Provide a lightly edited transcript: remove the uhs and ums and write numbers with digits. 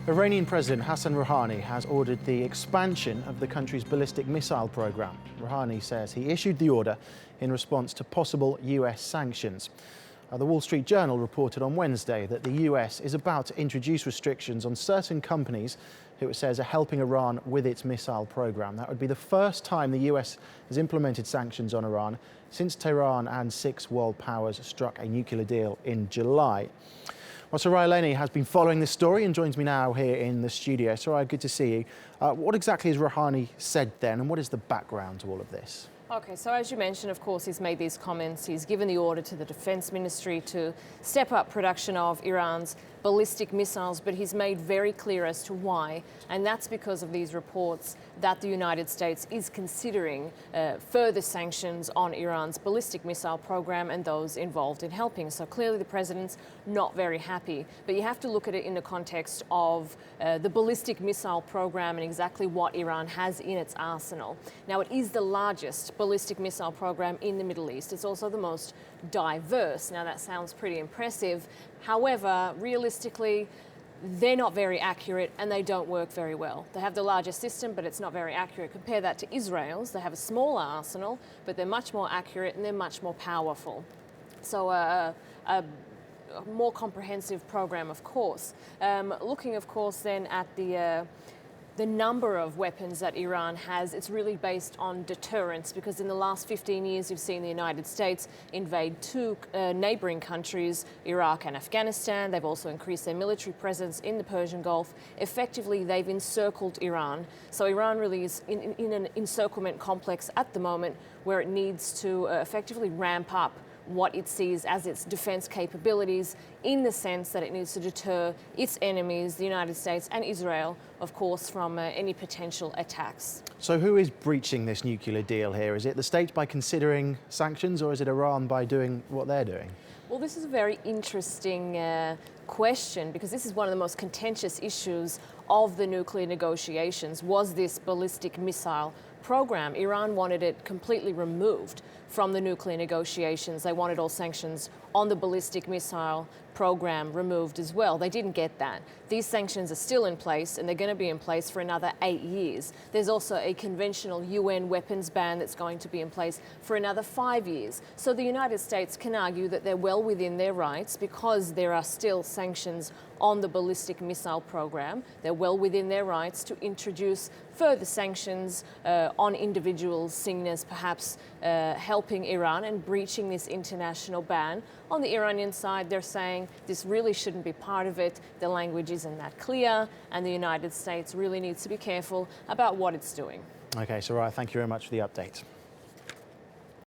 Iranian President Hassan Rouhani has ordered the expansion of the country's ballistic missile program. Rouhani says he issued the order in response to possible US sanctions. The Wall Street Journal reported on Wednesday that the US is about to introduce restrictions on certain companies who it says are helping Iran with its missile program. That would be the first time the US has implemented sanctions on Iran since Tehran and 6 world powers struck a nuclear deal in July. Well, Soraya Lennie has been following this story and joins me now here in the studio. Soraya, good to see you. What exactly has Rouhani said then, and what is the background to all of this? Okay, so as you mentioned, of course, he's made these comments. He's given the order to the Defence Ministry to step up production of Iran's ballistic missiles, but he's made very clear as to why, and that's because of these reports that the United States is considering further sanctions on Iran's ballistic missile program and those involved in helping. So clearly the president's not very happy, but you have to look at it in the context of the ballistic missile program and exactly what Iran has in its arsenal. Now, it is the largest ballistic missile program in the Middle East. It's also the most diverse. Now, that sounds pretty impressive. However, realistically, they're not very accurate and they don't work very well. They have the largest system, but it's not very accurate. Compare that to Israel's. They have a smaller arsenal, but they're much more accurate and they're much more powerful. So a more comprehensive program, of course. Looking, of course, then at the number of weapons that Iran has, it's really based on deterrence, because in the last 15 years you've seen the United States invade 2 neighboring countries, Iraq and Afghanistan. They've also increased their military presence in the Persian Gulf. Effectively, they've encircled Iran. So Iran really is in an encirclement complex at the moment where it needs to effectively ramp up what it sees as its defense capabilities, in the sense that it needs to deter its enemies, the United States and Israel, of course, from any potential attacks. So who is breaching this nuclear deal here? Is it the states by considering sanctions, or is it Iran by doing what they're doing? Well, this is a very interesting question, because this is one of the most contentious issues of the nuclear negotiations. Was this ballistic missile program? Iran wanted it completely removed from the nuclear negotiations. They wanted all sanctions on the ballistic missile program removed as well. They didn't get that. These sanctions are still in place, and they're going to be in place for another 8 years. There's also a conventional UN weapons ban that's going to be in place for another 5 years. So the United States can argue that they're well within their rights, because there are still sanctions on the ballistic missile program. They're well within their rights to introduce further sanctions on individuals seen as perhaps helping Iran and breaching this international ban. On the Iranian side, they're saying this really shouldn't be part of it. The language isn't that clear, and the United States really needs to be careful about what it's doing. Okay, Soraya, thank you very much for the update.